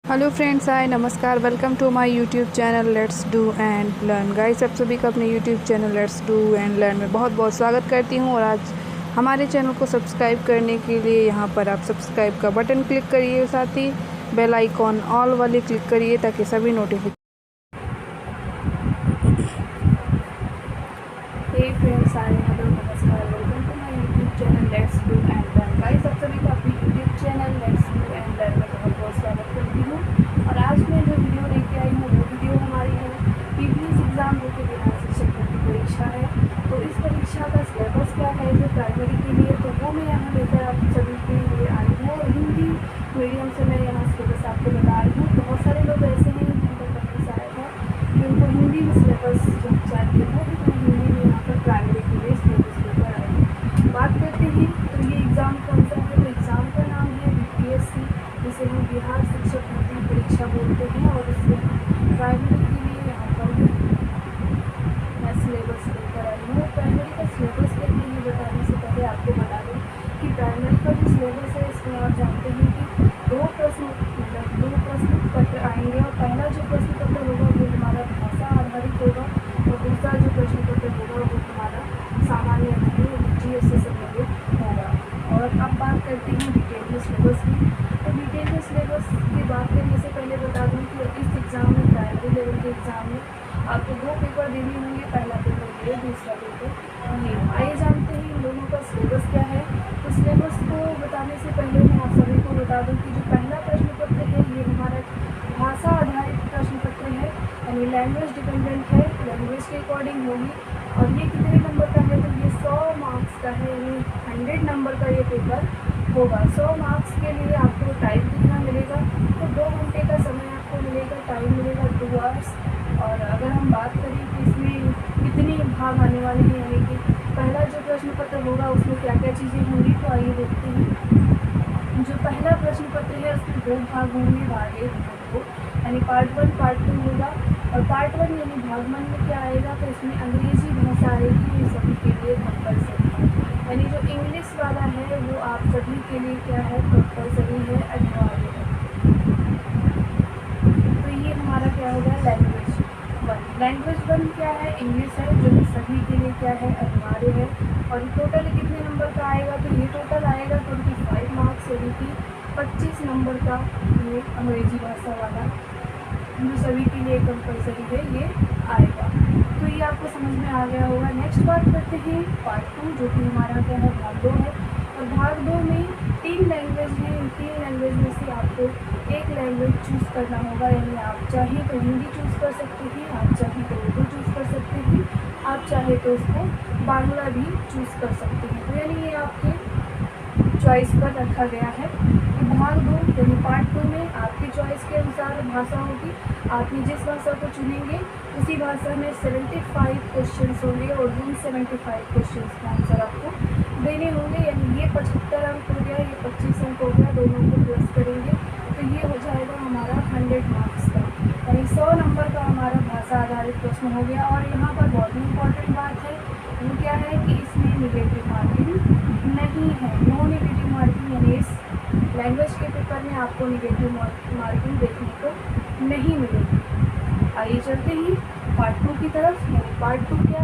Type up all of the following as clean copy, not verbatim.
Hello friends, hi, नमस्कार, welcome to my YouTube channel let's do and learn. Guys, आप सभी का अपने YouTube channel let's do and learn में बहुत बहुत स्वागत करती हूँ। और आज हमारे चैनल को सब्सक्राइब करने के लिए यहाँ पर आप सब्सक्राइब का बटन क्लिक करिए, साथ ही बेल आइकॉन ऑल वाले क्लिक करिए ताकि सभी notification. Hey friends, hi, hello, नमस्कार, welcome to my YouTube channel let's do and learn. Guys, आप सभी का अपने YouTube channel let's do and learn में बहुत बहुत स्वागत करती हूँ। और आज मैं जो वीडियो लेके आई हूँ वो वीडियो हमारी है पीपीएस एग्ज़ाम जो कि बिहार शिक्षक भर्ती परीक्षा है। तो इस परीक्षा का सिलेबस क्या है जो प्राइमरी के लिए, तो वो मैं यहाँ लेकर आप सभी के लिए आई हूँ। और हिंदी मीडियम से मैं यहाँ सिलेबस आपको बता रही हूँ। बहुत सारे लोग ऐसे हैं जिनको कन्फ्यूज आया था कि उनको हिंदी में सिलेबस जो चाहिए था, तो हिंदी में यहाँ पर प्राइमरी के लिए सिलेबस लेकर आई हूँ। बात करते हैं तो ये एग्ज़ाम कौन सा है, तो एग्ज़ाम का नाम है बीपीएससी, जिसे हम बिहार शिक्षक भर्ती परीक्षा बोलते हैं। और इसमें प्राइमरी के लिए यहाँ पर मैं सिलेबस लेकर आई हूँ। प्राइमरी का सिलेबस क्या है ये बताने से पहले आपको बता दूँ कि प्राइमरी का जो सिलेबस है इसमें आप जानते हैं कि दो प्रश्न पत्र आएंगे। और पहला जो प्रश्न पत्र होगा वो हमारा भाषा आधारित होगा, और दूसरा जो प्रश्न पत्र होगा वो हमारा सामान्य जीएस से संबंधित होगा। और अब बात करते हैं डिटेल में सिलेबस की। तो डिटेल में सिलेबस की बात करने से पहले बता दूं कि इस एग्ज़ाम में, प्राइमरी लेवल के एग्ज़ाम में आपको दो पेपर देने होंगे। पहला पेपर ये, दूसरा पेपर ये। आइए जानते हैं इन दोनों का सिलेबस क्या है। तो सिलेबस को बताने से पहले मैं आप सभी को बता दूं कि जो पहला प्रश्न पत्र है ये हमारा भाषा आधारित प्रश्न पत्र है, यानी लैंग्वेज डिपेंडेंट है, लैंग्वेज के अकॉर्डिंग होगी। और ये कितने नंबर का है, तो ये 100 मार्क्स का है, यानी 100 नंबर का ये पेपर होगा। 100 मार्क्स के लिए आपको टाइम कितना मिलेगा, तो 2 घंटे का समय आपको मिलेगा, टाइम मिलेगा 2 आवर्स। और अगर हम बात करें कि इसमें कितने भाग आने वाले हैं, यानी कि पहला जो प्रश्न पत्र होगा उसमें क्या क्या चीज़ें होंगी, तो आइए देखते हैं। जो पहला प्रश्न पत्र है उसमें 2 भाग होंगे, भाग 1 भाग 2, यानी पार्ट 1 पार्ट 2 होगा। और पार्ट 1 यानी भाग 1 में क्या आएगा, तो इसमें अंग्रेजी भाषा आएगी, ये सभी के लिए कंपलसरी है। यानी जो इंग्लिश वाला है वो आप सभी के लिए क्या है, कंपलसरी है, अनिवार्य है। तो ये हमारा क्या होगा, लैंग्वेज 1। लैंग्वेज 1 क्या है, इंग्लिश है, जो कि सभी के लिए क्या है, अनिवार्य है। और टोटल कितने नंबर का आएगा, तो ये टोटल आएगा 25 मार्क्स, यानी कि 25 नंबर का ये अंग्रेजी भाषा वाला जो सभी के लिए कंपलसरी है ये आएगा। तो ये आपको समझ में आ गया होगा। नेक्स्ट बात करते हैं पार्ट 2, जो कि हमारा क्या है, भाग 2 है। और भाग 2 में 3 लैंग्वेज हैं। इन 3 लैंग्वेज में से आपको एक लैंग्वेज चूज़ करना होगा, यानी आप चाहें तो हिंदी चूज़ कर सकते हैं, आप चाहें तो उर्दू चूज़ कर सकते हैं, आप चाहे तो उसको बांग्ला भी चूज़ कर सकते हैं। तो यानी ये आपके चॉइस पर रखा गया है। कि भाग 2 यानी पार्ट 2 में आपकी चॉइस के अनुसार भाषा होगी। आपने जिस भाषा को चुनेंगे उसी भाषा में 75 क्वेश्चन होंगे, और उन 75 क्वेश्चन का आंसर आपको देने होंगे। यानी ये 75 अंक हो गया, ये 25 अंक हो गया, दोनों को प्लस करेंगे तो ये हो जाएगा हमारा 100 मार्क्स का, यानी 100 नंबर का हमारा भाषा आधारित प्रश्न हो गया। और यहाँ पर बहुत ही इम्पॉर्टेंट बात है, वो क्या है कि इसमें निगेटिव मार्किंग नहीं है, नो निगेटिव मार्किंग, यानी इस लैंग्वेज के पेपर में आपको निगेटिव मार्किंग देखने को नहीं मिलेगी। आइए चलते हैं पार्ट 2 की तरफ। यानी पार्ट 2 क्या,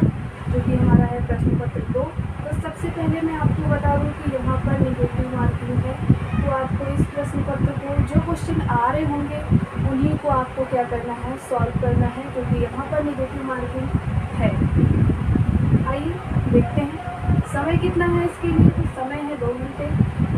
जो कि हमारा है प्रश्न पत्र 2। तो सबसे पहले मैं आपको बता दूं कि यहाँ पर निगेटिव मार्किंग है, तो आपको इस प्रश्न पत्र को जो क्वेश्चन आ रहे होंगे उन्हीं को आपको क्या करना है, सॉल्व करना है, क्योंकि यहाँ पर निगेटिव मार्किंग है। आइए देखते हैं समय कितना है इसके लिए, तो समय है 2 घंटे।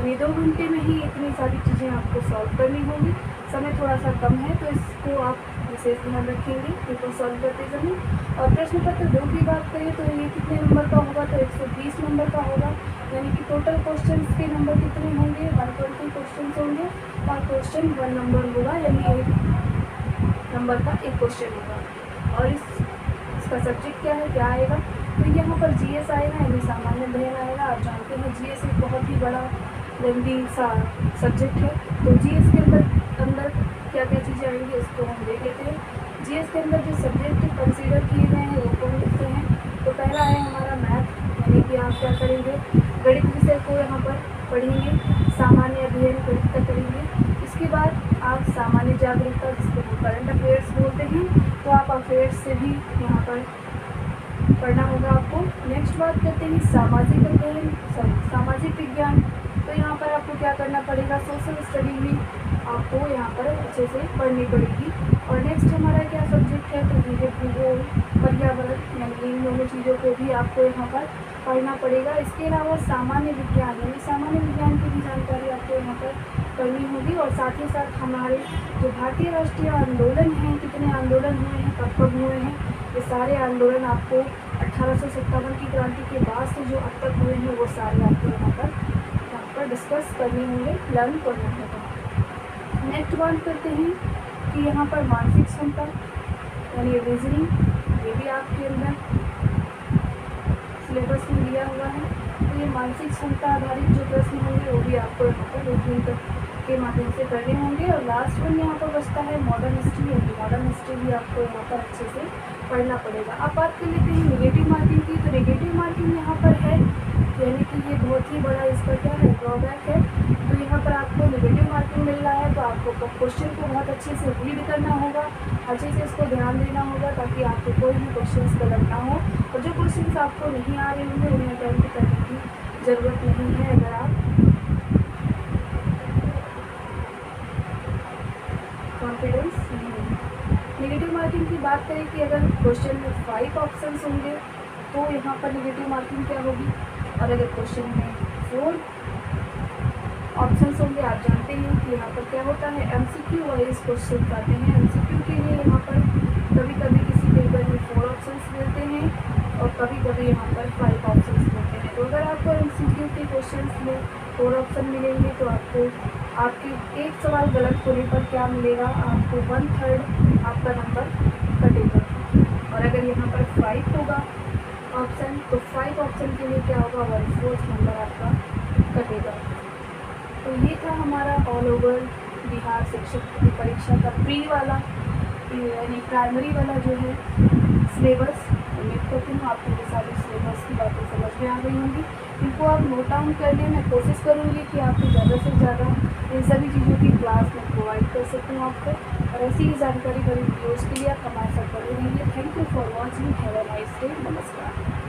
ये 2 घंटे में ही इतनी सारी चीज़ें आपको सॉल्व करनी होंगी। समय थोड़ा सा कम है तो इसको आप विशेष ध्यान रखेंगे पेपर सॉल्व करते समय। और प्रश्न पत्र 2 की बात करें तो ये कितने नंबर का होगा, तो 120 नंबर का होगा। यानी कि टोटल क्वेश्चन के नंबर कितने होंगे, 120 क्वेश्चन होंगे, और क्वेश्चन 1 नंबर होगा, यानी 1 नंबर का 1 क्वेश्चन होगा। और इसका सब्जेक्ट क्या है, क्या आएगा, तो यहाँ पर जीएस आएगा, यानी सामान्य अध्ययन आएगा। आप जानते हैं जीएस एक बहुत ही बड़ा लेंदी सा सब्जेक्ट है। तो जीएस के अंदर क्या क्या चीज़ें आएंगी इसको हम देख लेते हैं। जीएस के अंदर जो सब्जेक्ट कंसीडर किए गए हैं वो कौन से हैं, तो पहला है हमारा मैथ, यानी कि आप क्या करेंगे, गणित विषय को यहाँ पर पढ़ेंगे, सामान्य अध्ययन गणित का करेंगे। इसके बाद आप सामान्य जागरूकता, जिसको हम करंट अफेयर्स बोलते हैं, तो आप अफेयर्स से भी यहाँ पर पढ़ना होगा आपको। नेक्स्ट बात करते हैं सामाजिक विज्ञान। तो यहाँ पर आपको क्या करना पड़ेगा, सोशल स्टडी भी आपको यहाँ पर अच्छे से पढ़नी पड़ेगी। और नेक्स्ट हमारा क्या सब्जेक्ट है, तो ये है भूगोल, पर्यावरण, यानी इन दोनों चीज़ों को भी आपको यहाँ पर पढ़ना पड़ेगा। इसके अलावा सामान्य विज्ञान, यानी सामान्य विज्ञान की भी जानकारी आपको यहाँ पर करनी होगी। और साथ ही साथ हमारे जो भारतीय राष्ट्रीय आंदोलन हैं, कितने आंदोलन हुए हैं, कब कब हुए हैं, ये सारे आंदोलन आपको 1857 की क्रांति के बाद से जो अब तक हुए हैं, वो सारे आपको यहाँ पर डिस्कस करने होंगे, लर्न करना होगा। नेक्स्ट बात करते हैं कि यहाँ पर मानसिक क्षमता यानी रीजनिंग, ये भी आपके अंदर सिलेबस में दिया हुआ है। तो ये मानसिक क्षमता आधारित जो प्रश्न होंगे वो भी आपको यहाँ पर रीजनिंग के माध्यम से करने होंगे। और लास्ट वन यहाँ पर बचता है मॉडर्न हिस्ट्री, यानी मॉडर्न हिस्ट्री भी आपको यहाँ पर अच्छे से पढ़ना पड़ेगा। अब बात कर लेते हैं नेगेटिव मार्किंग की। तो नेगेटिव मार्किंग यहाँ पर है, यानी कि ये बहुत ही बड़ा इसका क्या है, ड्रॉबैक है। तो यहाँ पर आपको नेगेटिव मार्किंग मिल रहा है, तो आपको क्वेश्चन को बहुत अच्छे से रीड करना होगा, अच्छे से इसको ध्यान देना होगा, ताकि आपको कोई भी क्वेश्चन गलत ना हो। और जो क्वेश्चन आपको नहीं आ रहे होंगे उन्हें अटेम्प्ट करने की ज़रूरत नहीं है, अगर आप कॉन्फिडेंस नहीं है। नेगेटिव मार्किंग की बात करें कि अगर क्वेश्चन में 5 ऑप्शंस होंगे तो यहाँ पर नेगेटिव मार्किंग क्या होगी, और अगर क्वेश्चन में 4 ऑप्शंस होंगे, आप जानते हैं कि यहाँ पर क्या होता है, एमसीक्यू वाइज क्वेश्चन आते हैं। एमसीक्यू के लिए यहाँ पर कभी कभी किसी पेपर में 4 ऑप्शंस मिलते हैं और कभी कभी यहाँ पर 5 ऑप्शंस मिलते हैं। तो अगर आपको एमसीक्यू के क्वेश्चंस में 4 ऑप्शन मिलेंगे तो आपको आपके एक सवाल गलत होने पर क्या मिलेगा, आपको 1/3 आपका नंबर कटेगा। और अगर यहाँ पर 5 होगा ऑप्शन, तो 5 ऑप्शन के लिए क्या होगा, 1/4 नंबर आपका कटेगा। तो ये था हमारा ऑल ओवर बिहार शिक्षक की परीक्षा का प्री वाला यानी प्राइमरी वाला जो है सिलेबस। उम्मीद करती हूँ आपको ये सारी सिलेबस की बातें समझ में आ गई होंगी। इनको आप नोट डाउन करने में कोशिश करूँगी कि आपको ज़्यादा से ज़्यादा इन सभी चीज़ों की क्लास में प्रोवाइड कर सकूँ आपको। और ऐसी ही जानकारी भरी वीडियोज़ के लिए आप हमारे साथ बने रहिए। Thank you for watching. Have a nice day. नमस्कार।